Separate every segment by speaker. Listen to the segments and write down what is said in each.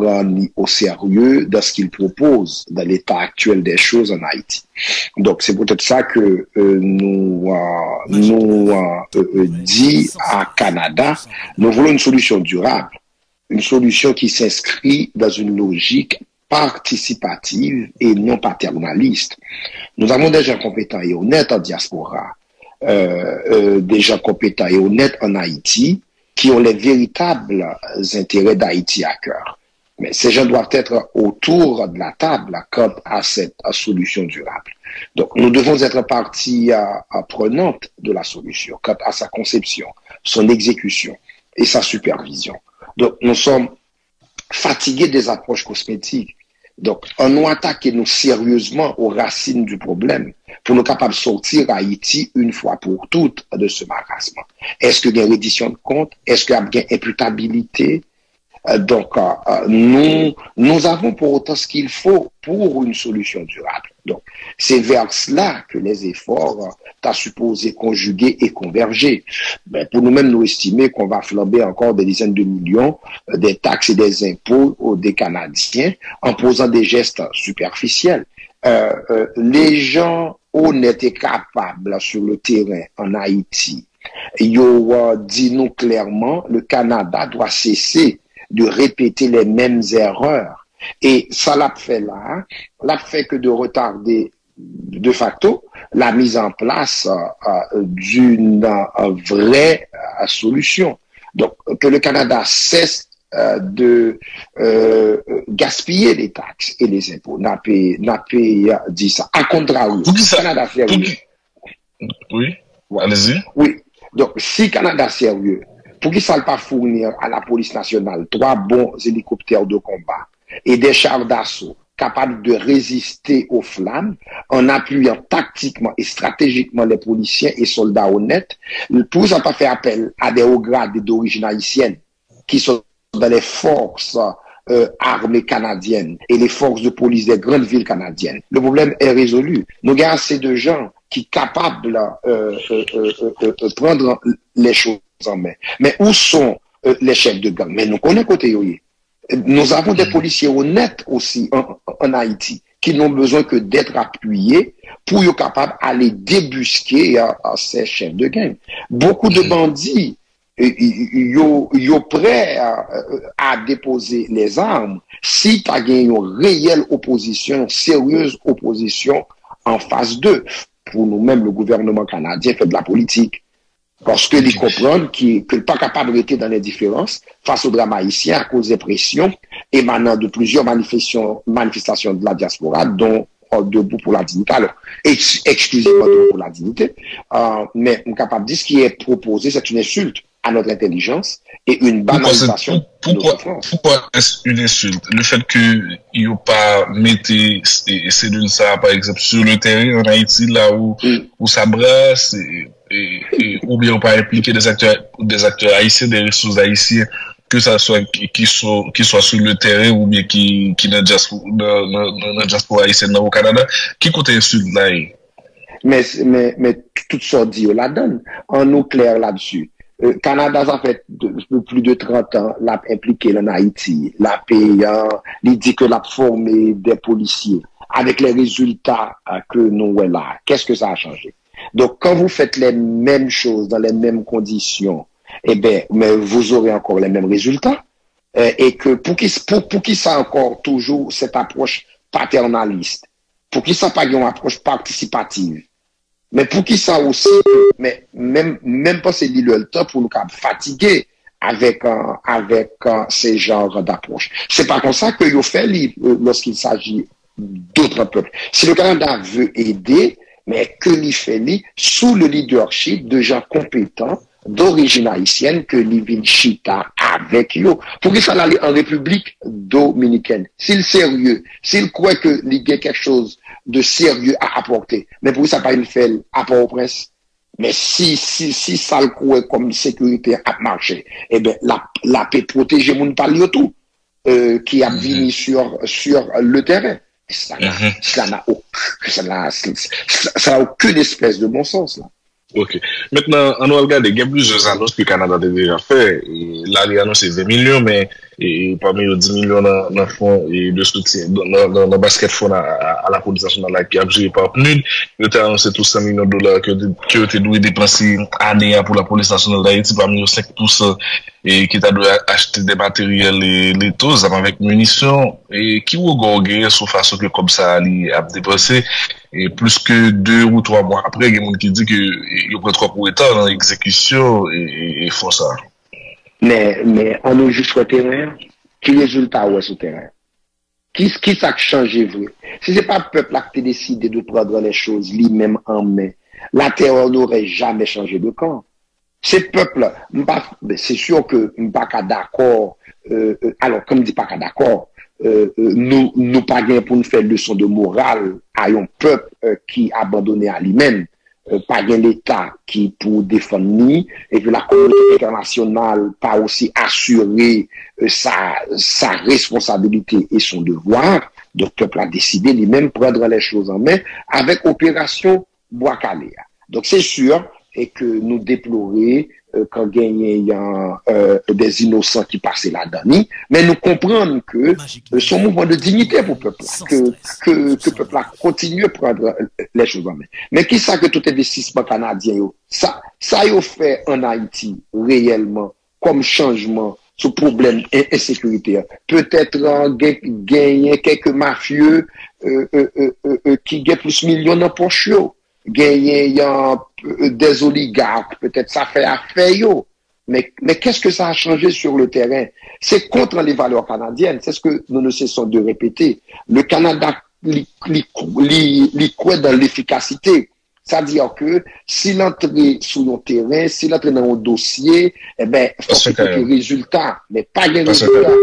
Speaker 1: prendre au sérieux dans ce qu'il propose dans l'état actuel des choses en Haïti. Donc c'est peut-être ça que nous dit à Canada, nous voulons une solution durable, une solution qui s'inscrit dans une logique participative et non paternaliste. Nous avons des gens compétents et honnêtes en diaspora, des gens compétents et honnêtes en Haïti, qui ont les véritables intérêts d'Haïti à cœur. Mais ces gens doivent être autour de la table quant à cette solution durable. Donc, nous devons être partie prenante de la solution quant à sa conception, son exécution et sa supervision. Donc, nous sommes fatigués des approches cosmétiques. Donc, on nous attaque nous sérieusement aux racines du problème pour nous capables de sortir Haïti une fois pour toutes de ce marasme. Est-ce qu'il y a une reddition de compte? Est-ce qu'il y a une imputabilité? Donc, nous avons pour autant ce qu'il faut pour une solution durable. Donc, c'est vers cela que les efforts sont supposés conjuguer et converger. Mais pour nous-mêmes, nous estimer qu'on va flamber encore des dizaines de millions des taxes et des impôts des Canadiens en posant des gestes superficiels. Les gens honnêtes et capables sur le terrain en Haïti, ils dit nous clairement, le Canada doit cesser de répéter les mêmes erreurs. Et ça l'a fait là, l'a fait que de retarder de facto la mise en place d'une vraie solution. Donc, que le Canada cesse de gaspiller les taxes et les impôts. N'a pas dit ça. À contrario, si Canada sérieux.
Speaker 2: Oui,
Speaker 1: ouais.
Speaker 2: Allez-y.
Speaker 1: Oui. Donc, si Canada sérieux, pour qu'il ne sache pas fournir à la police nationale 3 bons hélicoptères de combat et des chars d'assaut capables de résister aux flammes en appuyant tactiquement et stratégiquement les policiers et soldats honnêtes, pour ça pas faire appel à des hauts grades d'origine haïtienne qui sont dans les forces armées canadiennes et les forces de police des grandes villes canadiennes. Le problème est résolu. Nous avons assez de gens qui sont capables de prendre les choses en main. Mais où sont les chefs de gang? Mais nous connaissons côté. Nous avons des policiers honnêtes aussi en Haïti qui n'ont besoin que d'être appuyés pour être capables d'aller débusquer ces chefs de gang. Beaucoup de bandits sont prêts à déposer les armes si tu as une réelle opposition, une sérieuse opposition en face d'eux. Pour nous-mêmes, le gouvernement canadien fait de la politique. Parce que ils comprennent qu'il n'est pas capable de rester dans les différences face au drame haïtien à cause des pressions émanant de plusieurs manifestations de la diaspora, dont Debout pour la dignité. Alors, exclusivement Debout pour la dignité. Mais on est capable de dire ce qui est proposé, c'est une insulte à notre intelligence et une banalisation de notre France.
Speaker 2: Pourquoi est-ce une insulte? Le fait qu'ils n'ont pas mis ces d'une ça, par exemple, sur le terrain en Haïti, là où ça brasse, ou bien pas impliquer des acteurs haïtiens, des ressources haïtiennes, que ça soit qui soit sur le terrain ou bien qui dans diaspora haïtienne au Canada, qui côté insulte là?
Speaker 1: Mais toutes sortes dit la donne. En nous clair là-dessus. Canada, ça fait plus de 30 ans, l'a impliqué en Haïti, l'a payant, il dit que l'a formé des policiers. Avec les résultats que nous avons là, qu'est-ce que ça a changé? Donc, quand vous faites les mêmes choses dans les mêmes conditions, eh ben, mais vous aurez encore les mêmes résultats. Et que pour qui ça encore toujours cette approche paternaliste? Pour qui ça pas une approche participative? Mais pour qui ça aussi, mais même pas c'est le temps pour nous fatiguer avec ces genres d'approche. C'est pas comme ça que vous fait lorsqu'il s'agit d'autres peuples. Si le Canada veut aider, mais que l'il fait sous le leadership de gens compétents d'origine haïtienne que l'il chita avec eux. Pour qu'il s'en aille en République dominicaine. S'il sérieux, s'il croit que il y a quelque chose de sérieux à apporter, mais pour ça pas une fait à Port-au-Prince. Mais si ça le croit comme sécurité à marcher, eh ben la paix protéger mon palio tout qui a venu sur le terrain. Ça n'a aucune espèce de bon sens là.
Speaker 2: Ok. Maintenant, on va regarder, il y a plusieurs annonces que le Canada a déjà fait. Là, il a annoncé 20 millions, mais et parmi les 10 millions d'enfants et de soutien dans le basket fond à la police nationale qui a géré par PNUD, il a annoncé tous 100 millions de dollars que ont été dépensés année pour la police nationale d'Haïti, parmi les 5% et qui a dû acheter des matériels létaux avec munitions et qui ont gagné sur façon que comme ça a dépensé et plus que 2 ou 3 mois après, il y a des gens qui disent que il y a 3 pour état dans l'exécution et font ça.
Speaker 1: Mais on est juste sur le terrain. Qui résultat est sur le terrain? Qui ça a changé vrai? Si c'est pas le peuple qui a décidé de prendre les choses lui-même en main, la terreur n'aurait jamais changé de camp. Ce peuple, c'est sûr que nous pas d'accord. Alors, comme dit pas d'accord, nous pas gain pour nous faire leçon de morale à un peuple qui abandonné à lui-même. Pas gain l'État qui pour défendre ni et que la communauté internationale pas aussi assurer sa responsabilité et son devoir. Donc, le peuple a décidé lui-même prendre les choses en main avec opération Bois-Calais. Donc, c'est sûr et que nous déplorer quand il y a des innocents qui passaient là-dedans, mais nous comprenons que son mouvement de dignité pour le peuple, que le peuple a continué à prendre les choses en main. Mais qui sait que tout investissement canadien, ça y a fait en Haïti réellement comme changement sur problème insécurité. Peut-être gagner quelques mafieux qui gagnent plus millions de poche. Gagner des oligarques, peut-être ça fait affaire yo. Mais qu'est-ce que ça a changé sur le terrain? C'est contre les valeurs canadiennes, c'est ce que nous ne cessons de répéter. Le Canada croit dans l'efficacité. C'est-à-dire que s'il entre sur nos terrains, s'il entre dans un dossier, eh ben, il faut qu'il y ait des résultats, mais pas des résultats.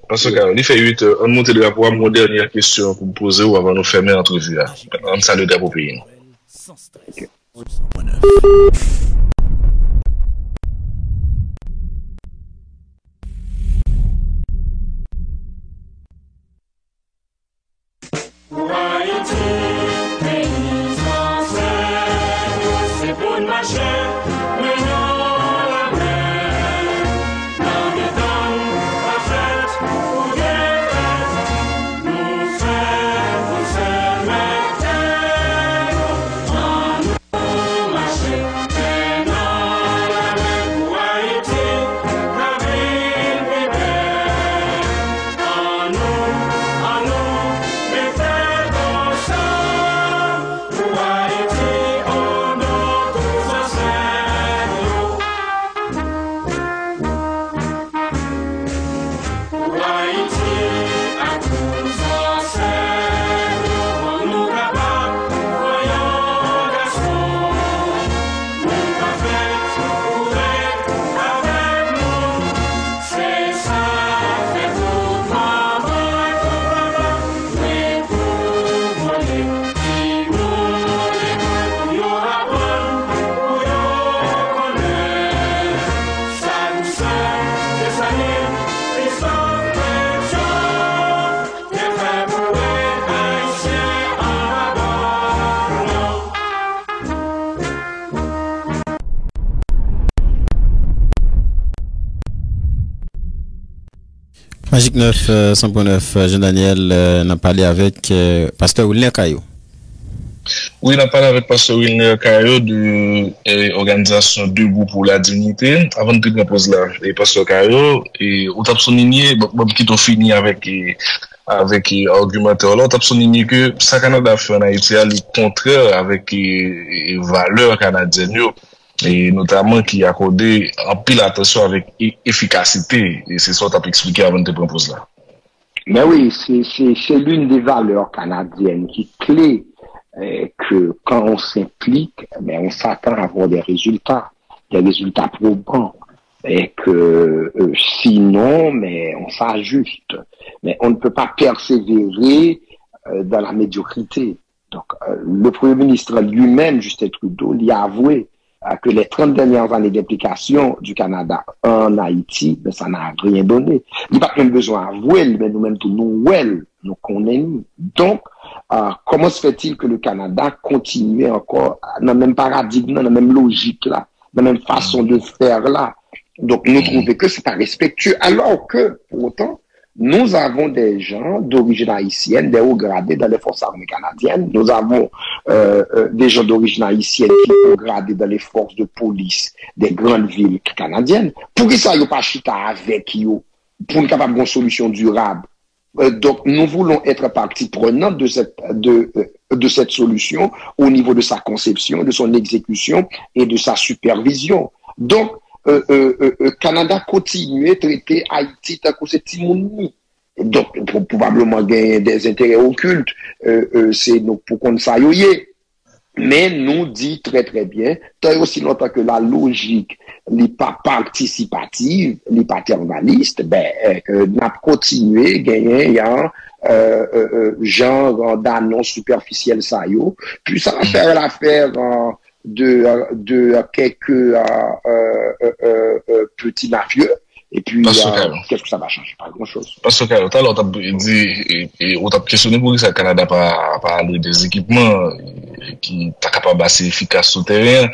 Speaker 2: Parce que, il fait 8 heures, on monte de la pour mon dernière question pour me poser ou avant de fermer l'entrevue. On salue d'abord pays.
Speaker 1: Okay.
Speaker 3: Magic 9, 100.9, Jean-Daniel, n'a parlé avec Pasteur Wilner Caillot.
Speaker 2: Oui, on a parlé avec Pasteur Wilner Caillot de l'organisation Debout pour la dignité. Avant de te poser là, Pasteur Caillot, et on t'a souligné, qui t'ont fini avec argumentaire là, on t'a souligné que ça Canada fait en Haïti est contraire avec les valeurs canadiennes. Et notamment qui accordé en pile attention avec efficacité. Et c'est ça que tu as expliqué avant de te proposer là.
Speaker 1: Mais oui, c'est l'une des valeurs canadiennes qui est clé, que quand on s'implique, mais on s'attend à avoir des résultats probants. Et que sinon, mais on s'ajuste. Mais on ne peut pas persévérer dans la médiocrité. Donc, le Premier ministre lui-même, Justin Trudeau, l'y a avoué que les 30 dernières années d'implication du Canada en Haïti, ben, ça n'a rien donné. Il n'y a pas même besoin d'avouer, mais nous-mêmes, nous connaissons. Donc, comment se fait-il que le Canada continue encore dans le même paradigme, dans la même logique là, dans la même façon de faire là, Donc, nous trouvons que c'est pas respectueux, alors que, pour autant, nous avons des gens d'origine haïtienne, des hauts gradés dans les forces armées canadiennes. Nous avons des gens d'origine haïtienne qui sont gradés dans les forces de police des grandes villes canadiennes. Pour que ça n'y ait pas chita avec eux, pour une capable de solution durable. Donc, nous voulons être partie prenante de cette solution au niveau de sa conception, de son exécution et de sa supervision. Donc, Canada continue à traiter Haïti tant que c'est Timouni. Donc, probablement gagner des intérêts occultes, c'est donc pour qu'on ça y est. Mais nous dit très très bien, tant aussi longtemps que la logique n'est pas participative, n'est paternaliste, n'a continué gagner genre d'annonce superficielle ça y est. Puis ça va faire l'affaire de quelques petits mafieux. Et puis, qu'est-ce que ça va changer? Pas grand-chose.
Speaker 2: Parce que, alors, on t'a dit, et on t'a questionné pour que le Canada pas des équipements qui sont capables d'assez efficaces sur le terrain.